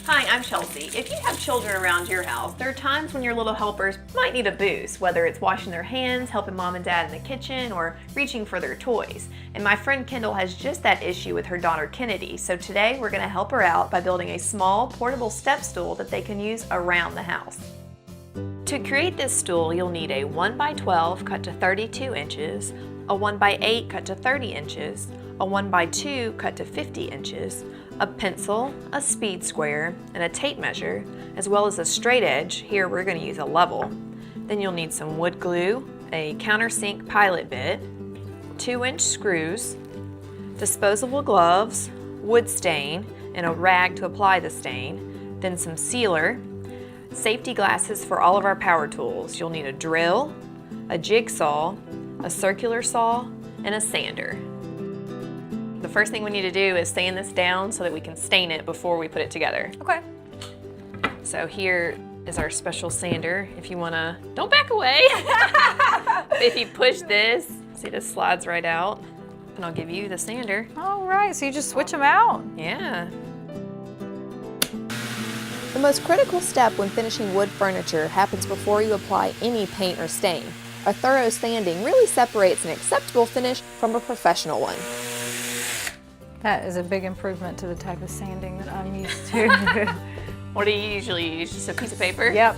Hi, I'm Chelsea. If you have children around your house, there are times when your little helpers might need a boost, whether it's washing their hands, helping mom and dad in the kitchen, or reaching for their toys. And my friend Kendall has just that issue with her daughter Kennedy, so today we're going to help her out by building a small portable step stool that they can use around the house. To create this stool, you'll need a 1x12 cut to 32 inches, a 1x8 cut to 30 inches, a 1x2 cut to 50 inches, a pencil, a speed square, and a tape measure, as well as a straight edge. Here we're going to use a level. Then you'll need some wood glue, a countersink pilot bit, 2-inch screws, disposable gloves, wood stain, and a rag to apply the stain, then some sealer, safety glasses for all of our power tools. You'll need a drill, a jigsaw, a circular saw, and a sander. The first thing we need to do is sand this down so that we can stain it before we put it together. Okay. So here is our special sander. If you wanna, don't back away. If you push this, see this slides right out, and I'll give you the sander. All right, so you just switch them out. Yeah. The most critical step when finishing wood furniture happens before you apply any paint or stain. A thorough sanding really separates an acceptable finish from a professional one. That is a big improvement to the type of sanding that I'm used to. What do you usually use? Just a piece of paper? Yep.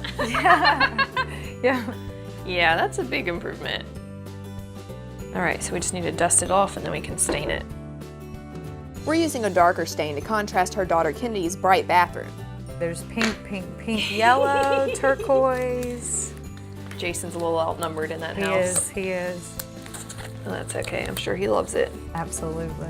Yeah. Yeah, that's a big improvement. All right, so we just need to dust it off and then we can stain it. We're using a darker stain to contrast her daughter Kennedy's bright bathroom. There's pink, pink, pink, yellow, turquoise. Jason's a little outnumbered in that house. He is. And that's okay, I'm sure he loves it. Absolutely.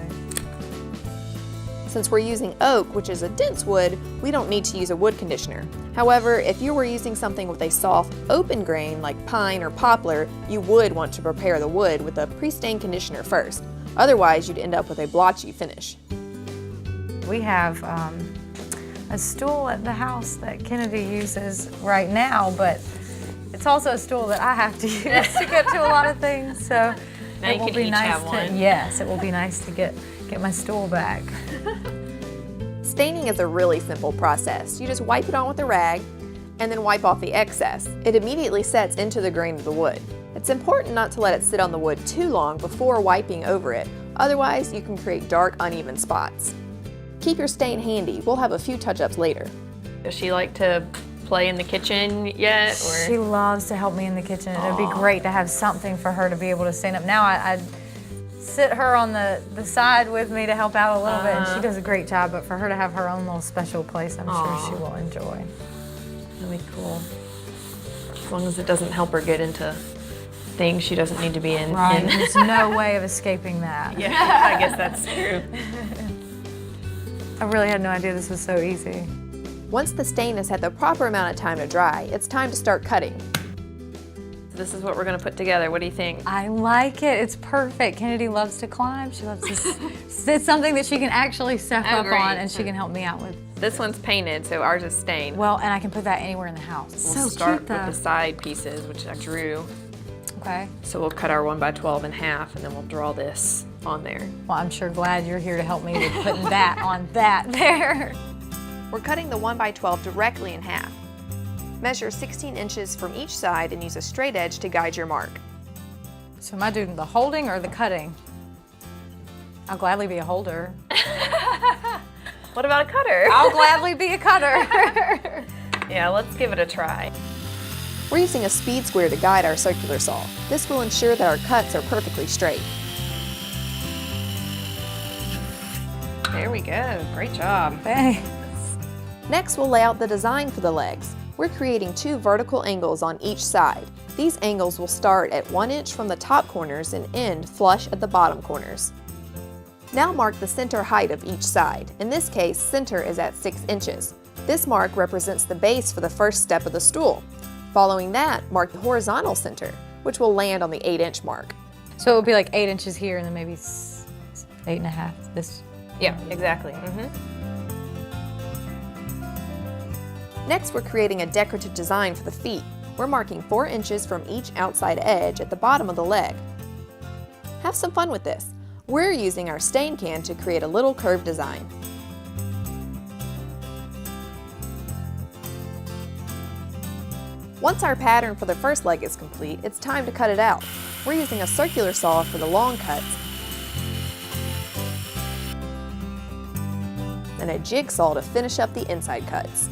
Since we're using oak, which is a dense wood, we don't need to use a wood conditioner. However, if you were using something with a soft, open grain like pine or poplar, you would want to prepare the wood with a pre-stain conditioner first. Otherwise, you'd end up with a blotchy finish. We have a stool at the house that Kennedy uses right now, but it's also a stool that I have to use to get to a lot of things. So Now it you will can be each nice have to, one. yes, it will be nice to get my stool back. Staining is a really simple process. You just wipe it on with a rag and then wipe off the excess. It immediately sets into the grain of the wood. It's important not to let it sit on the wood too long before wiping over it, otherwise you can create dark, uneven spots. Keep your stain handy. We'll have a few touch-ups later. Does she like to play in the kitchen yet? Or? She loves to help me in the kitchen. It'd be great to have something for her to be able to stand up. Now I'd sit her on the side with me to help out a little bit, and she does a great job, but for her to have her own little special place, I'm sure she will enjoy. Really cool. As long as it doesn't help her get into things she doesn't need to be in. Right, there's no way of escaping that. Yeah, I guess that's true. I really had no idea this was so easy. Once the stain has had the proper amount of time to dry, it's time to start cutting. So this is what we're gonna put together. What do you think? I like it. It's perfect. Kennedy loves to climb. She loves to. It's something that she can actually step up great. on, and she can help me out with. This one's painted, so ours is stained. Well, and I can put that anywhere in the house. We'll so start cute, with though. the side pieces, which I drew. Okay. So we'll cut our 1x12 in half, and then we'll draw this on there. Well, I'm sure glad you're here to help me with putting that on that there. We're cutting the 1x12 directly in half. Measure 16 inches from each side and use a straight edge to guide your mark. So am I doing the holding or the cutting? I'll gladly be a holder. What about a cutter? I'll gladly be a cutter. Yeah, let's give it a try. We're using a speed square to guide our circular saw. This will ensure that our cuts are perfectly straight. There we go. Great job. Thanks. Next, we'll lay out the design for the legs. We're creating 2 vertical angles on each side. These angles will start at 1 inch from the top corners and end flush at the bottom corners. Now mark the center height of each side. In this case, center is at 6 inches. This mark represents the base for the first step of the stool. Following that, mark the horizontal center, which will land on the 8-inch mark. So it would be like 8 inches here and then maybe 8.5 this. Yeah, exactly. Next, we're creating a decorative design for the feet. We're marking 4 inches from each outside edge at the bottom of the leg. Have some fun with this. We're using our stain can to create a little curved design. Once our pattern for the first leg is complete, it's time to cut it out. We're using a circular saw for the long cuts and a jigsaw to finish up the inside cuts.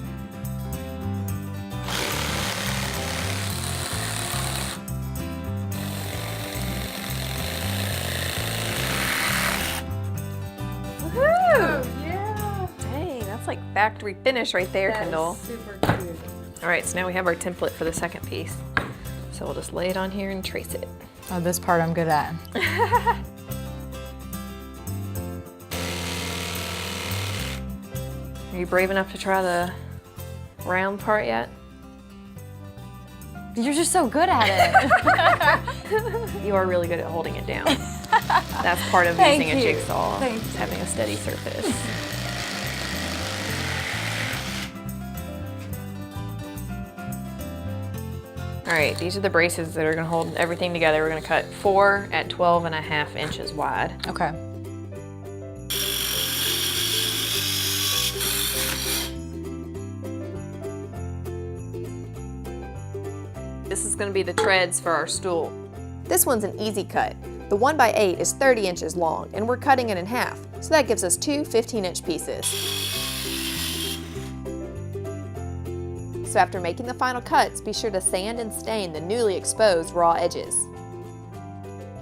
Woohoo! Yeah. Dang, that's like factory finish right there, Kendall. Super cute. All right, so now we have our template for the second piece. So we'll just lay it on here and trace it. Oh, this part I'm good at. Are you brave enough to try the round part yet? You're just so good at it. You are really good at holding it down. That's part of Thank using a you. jigsaw, Thank is having a steady surface. All right, these are the braces that are gonna hold everything together. We're gonna cut 4 at 12.5 inches wide. Okay. This is gonna be the treads for our stool. This one's an easy cut. The 1x8 is 30 inches long, and we're cutting it in half, so that gives us two 15-inch pieces. So after making the final cuts, be sure to sand and stain the newly exposed raw edges.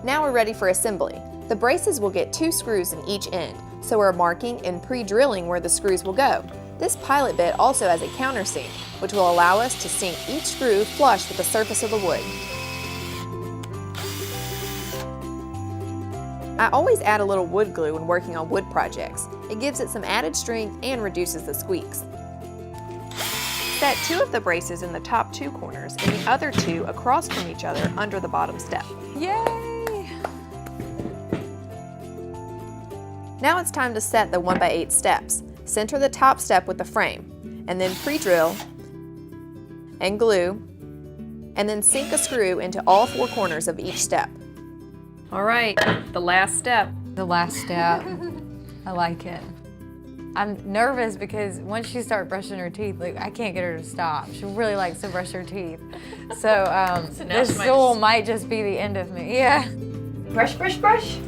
Now we're ready for assembly. The braces will get 2 screws in each end, so we're marking and pre-drilling where the screws will go. This pilot bit also has a countersink, which will allow us to sink each screw flush with the surface of the wood. I always add a little wood glue when working on wood projects. It gives it some added strength and reduces the squeaks. Set 2 of the braces in the top 2 corners and the other 2 across from each other under the bottom step. Yay! Now it's time to set the 1x8 steps. Center the top step with the frame, and then pre-drill and glue, and then sink a screw into all 4 corners of each step. All right, the last step. The last step. I like it. I'm nervous because once she starts brushing her teeth, like I can't get her to stop. She really likes to brush her teeth. So, now this she might stool just- might just be the end of me. Yeah. Brush, brush, brush.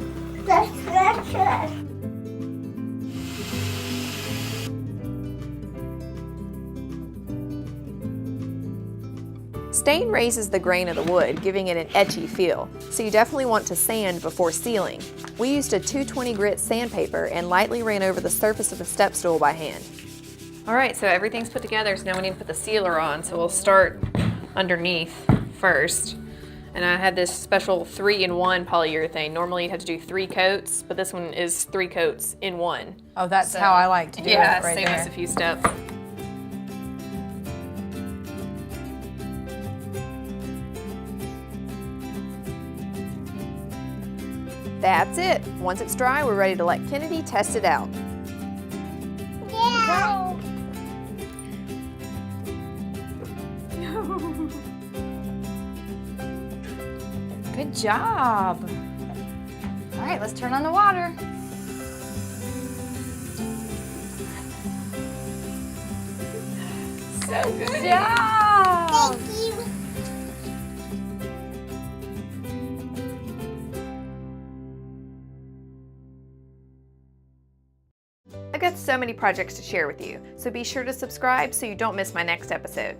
Stain raises the grain of the wood, giving it an etchy feel, so you definitely want to sand before sealing. We used a 220 grit sandpaper and lightly ran over the surface of the step stool by hand. All right, so everything's put together, so now we need to put the sealer on. So we'll start underneath first. And I had this special 3-in-1 polyurethane. Normally you'd have to do 3 coats, but this one is 3 coats in one. Oh, that's So, how I like to do it right save there. us a few steps. That's it. Once it's dry, we're ready to let Kennedy test it out. Yeah. Good job. All right, let's turn on the water. So good. Good job. I've got so many projects to share with you, so be sure to subscribe so you don't miss my next episode.